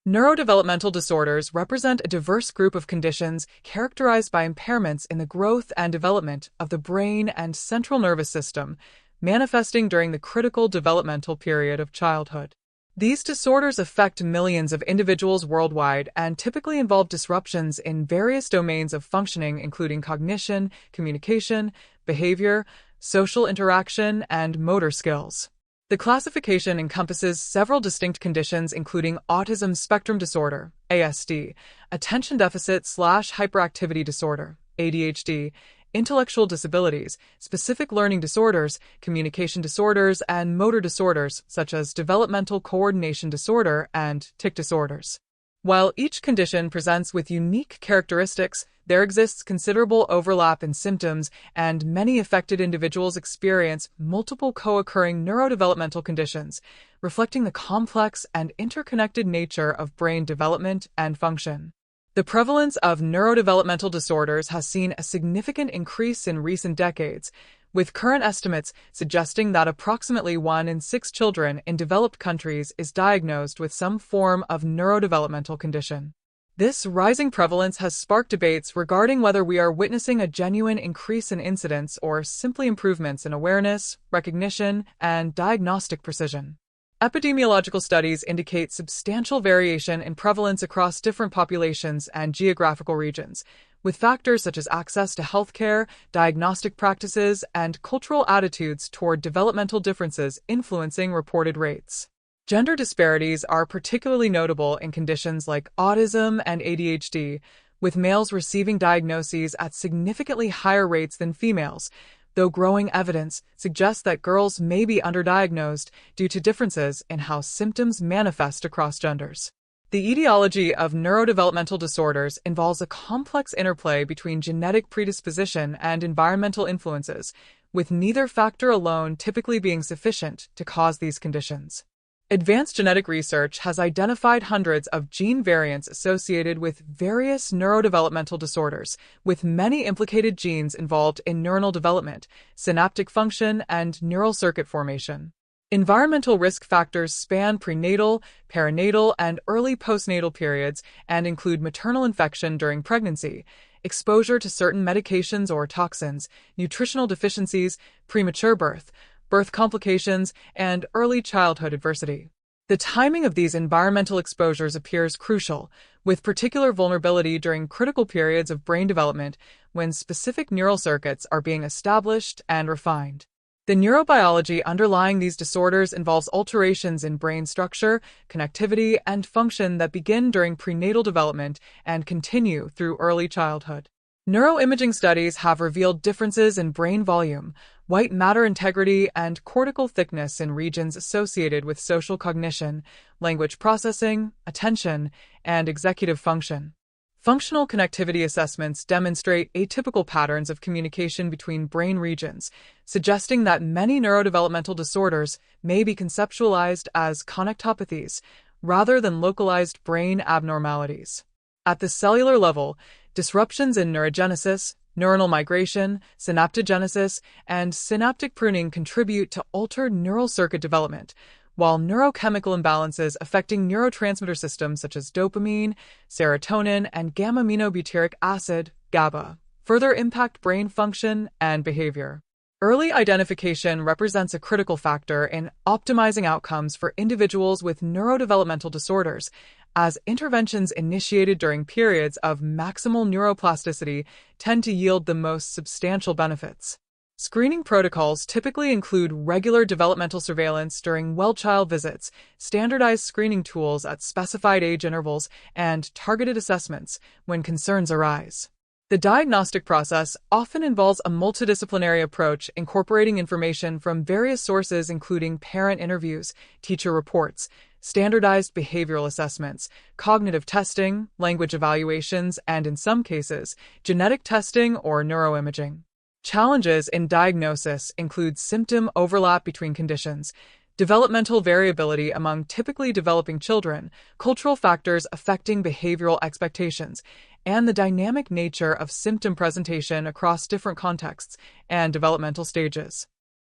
Neurodevelopmental disorders represent a diverse group of conditions characterized by impairments in the growth and development of the brain and central nervous system, manifesting during the critical developmental period of childhood. These disorders affect millions of individuals worldwide and typically involve disruptions in various domains of functioning, including cognition, communication, behavior, social interaction, and motor skills. The classification encompasses several distinct conditions, including Autism Spectrum Disorder, ASD, Attention Deficit/Hyperactivity Disorder, ADHD, intellectual disabilities, specific learning disorders, communication disorders, and motor disorders, such as developmental coordination disorder and tic disorders. While each condition presents with unique characteristics, there exists considerable overlap in symptoms, and many affected individuals experience multiple co-occurring neurodevelopmental conditions, reflecting the complex and interconnected nature of brain development and function. The prevalence of neurodevelopmental disorders has seen a significant increase in recent decades, with current estimates suggesting that approximately 1 in 6 children in developed countries is diagnosed with some form of neurodevelopmental condition. This rising prevalence has sparked debates regarding whether we are witnessing a genuine increase in incidence or simply improvements in awareness, recognition, and diagnostic precision. Epidemiological studies indicate substantial variation in prevalence across different populations and geographical regions, with factors such as access to healthcare, diagnostic practices, and cultural attitudes toward developmental differences influencing reported rates. Gender disparities are particularly notable in conditions like autism and ADHD, with males receiving diagnoses at significantly higher rates than females, though growing evidence suggests that girls may be underdiagnosed due to differences in how symptoms manifest across genders. The etiology of neurodevelopmental disorders involves a complex interplay between genetic predisposition and environmental influences, with neither factor alone typically being sufficient to cause these conditions. Advanced genetic research has identified hundreds of gene variants associated with various neurodevelopmental disorders, with many implicated genes involved in neuronal development, synaptic function, and neural circuit formation. Environmental risk factors span prenatal, perinatal, and early postnatal periods and include maternal infection during pregnancy, exposure to certain medications or toxins, nutritional deficiencies, premature birth complications, and early childhood adversity. The timing of these environmental exposures appears crucial, with particular vulnerability during critical periods of brain development when specific neural circuits are being established and refined. The neurobiology underlying these disorders involves alterations in brain structure, connectivity, and function that begin during prenatal development and continue through early childhood. Neuroimaging studies have revealed differences in brain volume, white matter integrity, and cortical thickness in regions associated with social cognition, language processing, attention, and executive function. Functional connectivity assessments demonstrate atypical patterns of communication between brain regions, suggesting that many neurodevelopmental disorders may be conceptualized as connectopathies rather than localized brain abnormalities. At the cellular level, disruptions in neurogenesis, neuronal migration, synaptogenesis, and synaptic pruning contribute to altered neural circuit development, while neurochemical imbalances affecting neurotransmitter systems such as dopamine, serotonin, and gamma-aminobutyric acid, GABA, further impact brain function and behavior. Early identification represents a critical factor in optimizing outcomes for individuals with neurodevelopmental disorders, as interventions initiated during periods of maximal neuroplasticity tend to yield the most substantial benefits. Screening protocols typically include regular developmental surveillance during well-child visits, standardized screening tools at specified age intervals, and targeted assessments when concerns arise. The diagnostic process often involves a multidisciplinary approach incorporating information from various sources including parent interviews, teacher reports, standardized behavioral assessments, cognitive testing, language evaluations, and in some cases, genetic testing or neuroimaging. Challenges in diagnosis include symptom overlap between conditions, developmental variability among typically developing children, cultural factors affecting behavioral expectations, and the dynamic nature of symptom presentation across different contexts and developmental stages.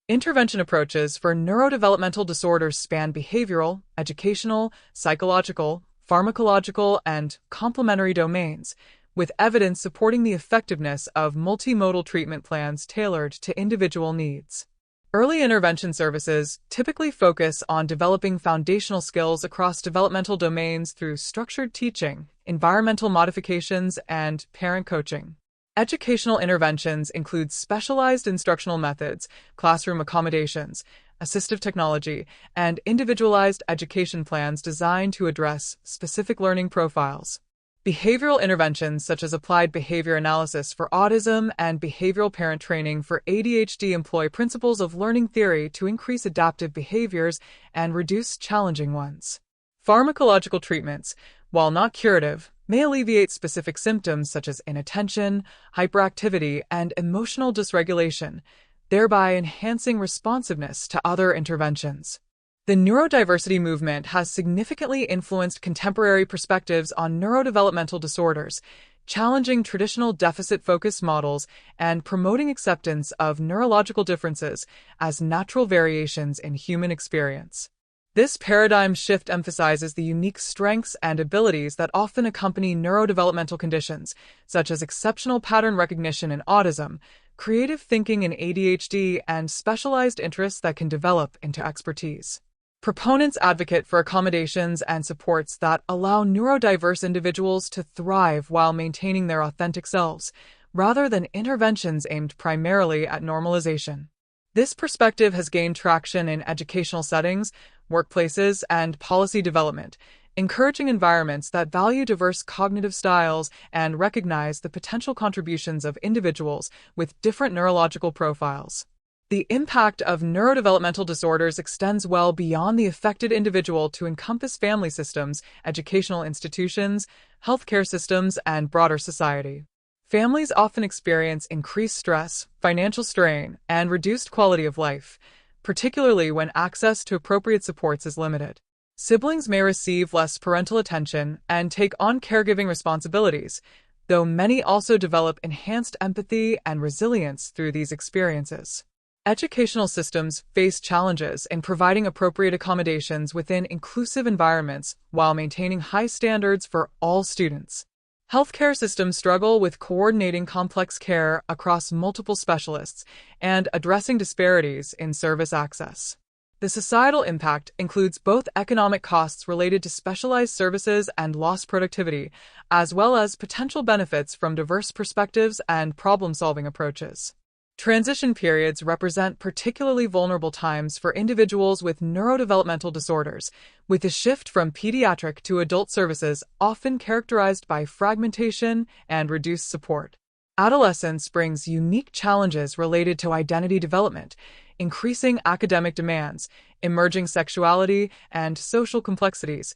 Intervention approaches for neurodevelopmental disorders span behavioral, educational, psychological, pharmacological, and complementary domains, with evidence supporting the effectiveness of multimodal treatment plans tailored to individual needs. Early intervention services typically focus on developing foundational skills across developmental domains through structured teaching, environmental modifications, and parent coaching. Educational interventions include specialized instructional methods, classroom accommodations, assistive technology, and individualized education plans designed to address specific learning profiles. Behavioral interventions such as applied behavior analysis for autism and behavioral parent training for ADHD employ principles of learning theory to increase adaptive behaviors and reduce challenging ones. Pharmacological treatments, while not curative, may alleviate specific symptoms such as inattention, hyperactivity, and emotional dysregulation, thereby enhancing responsiveness to other interventions. The neurodiversity movement has significantly influenced contemporary perspectives on neurodevelopmental disorders, challenging traditional deficit-focused models and promoting acceptance of neurological differences as natural variations in human experience. This paradigm shift emphasizes the unique strengths and abilities that often accompany neurodevelopmental conditions, such as exceptional pattern recognition in autism, creative thinking in ADHD, and specialized interests that can develop into expertise. Proponents advocate for accommodations and supports that allow neurodiverse individuals to thrive while maintaining their authentic selves, rather than interventions aimed primarily at normalization. This perspective has gained traction in educational settings, workplaces, and policy development, encouraging environments that value diverse cognitive styles and recognize the potential contributions of individuals with different neurological profiles. The impact of neurodevelopmental disorders extends well beyond the affected individual to encompass family systems, educational institutions, healthcare systems, and broader society. Families often experience increased stress, financial strain, and reduced quality of life, particularly when access to appropriate supports is limited. Siblings may receive less parental attention and take on caregiving responsibilities, though many also develop enhanced empathy and resilience through these experiences. Educational systems face challenges in providing appropriate accommodations within inclusive environments while maintaining high standards for all students. Healthcare systems struggle with coordinating complex care across multiple specialists and addressing disparities in service access. The societal impact includes both economic costs related to specialized services and lost productivity, as well as potential benefits from diverse perspectives and problem-solving approaches. Transition periods represent particularly vulnerable times for individuals with neurodevelopmental disorders, with the shift from pediatric to adult services often characterized by fragmentation and reduced support. Adolescence brings unique challenges related to identity development, increasing academic demands, emerging sexuality, and social complexities,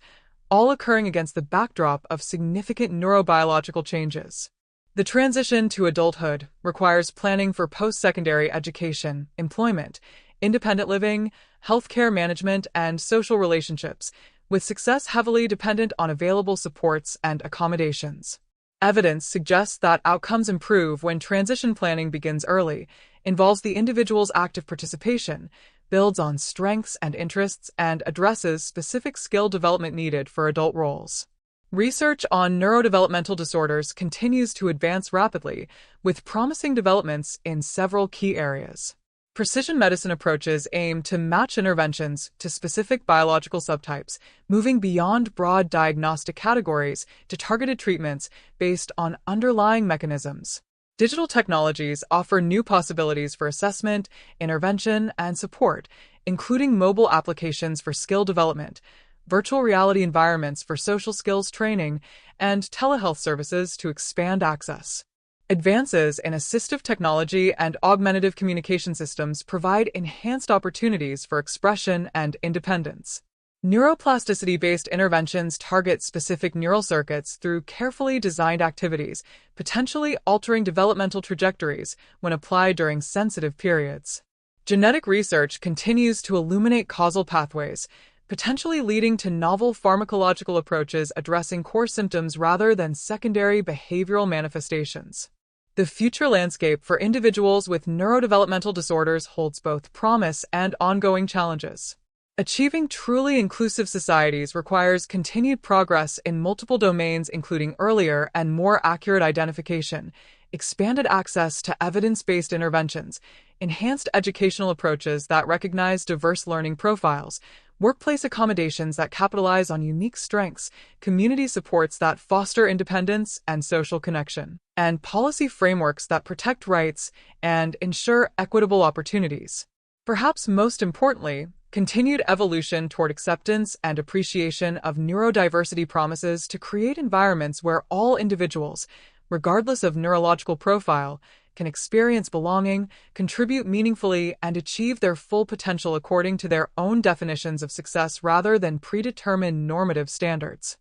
all occurring against the backdrop of significant neurobiological changes. The transition to adulthood requires planning for post-secondary education, employment, independent living, healthcare management, and social relationships, with success heavily dependent on available supports and accommodations. Evidence suggests that outcomes improve when transition planning begins early, involves the individual's active participation, builds on strengths and interests, and addresses specific skill development needed for adult roles. Research on neurodevelopmental disorders continues to advance rapidly, with promising developments in several key areas. Precision medicine approaches aim to match interventions to specific biological subtypes, moving beyond broad diagnostic categories to targeted treatments based on underlying mechanisms. Digital technologies offer new possibilities for assessment, intervention, and support, including mobile applications for skill development, virtual reality environments for social skills training, and telehealth services to expand access. Advances in assistive technology and augmentative communication systems provide enhanced opportunities for expression and independence. Neuroplasticity-based interventions target specific neural circuits through carefully designed activities, potentially altering developmental trajectories when applied during sensitive periods. Genetic research continues to illuminate causal pathways, potentially leading to novel pharmacological approaches addressing core symptoms rather than secondary behavioral manifestations. The future landscape for individuals with neurodevelopmental disorders holds both promise and ongoing challenges. Achieving truly inclusive societies requires continued progress in multiple domains, including earlier and more accurate identification, expanded access to evidence-based interventions, enhanced educational approaches that recognize diverse learning profiles, workplace accommodations that capitalize on unique strengths, community supports that foster independence and social connection, and policy frameworks that protect rights and ensure equitable opportunities. Perhaps most importantly, continued evolution toward acceptance and appreciation of neurodiversity promises to create environments where all individuals, regardless of neurological profile, can experience belonging, contribute meaningfully, and achieve their full potential according to their own definitions of success rather than predetermined normative standards.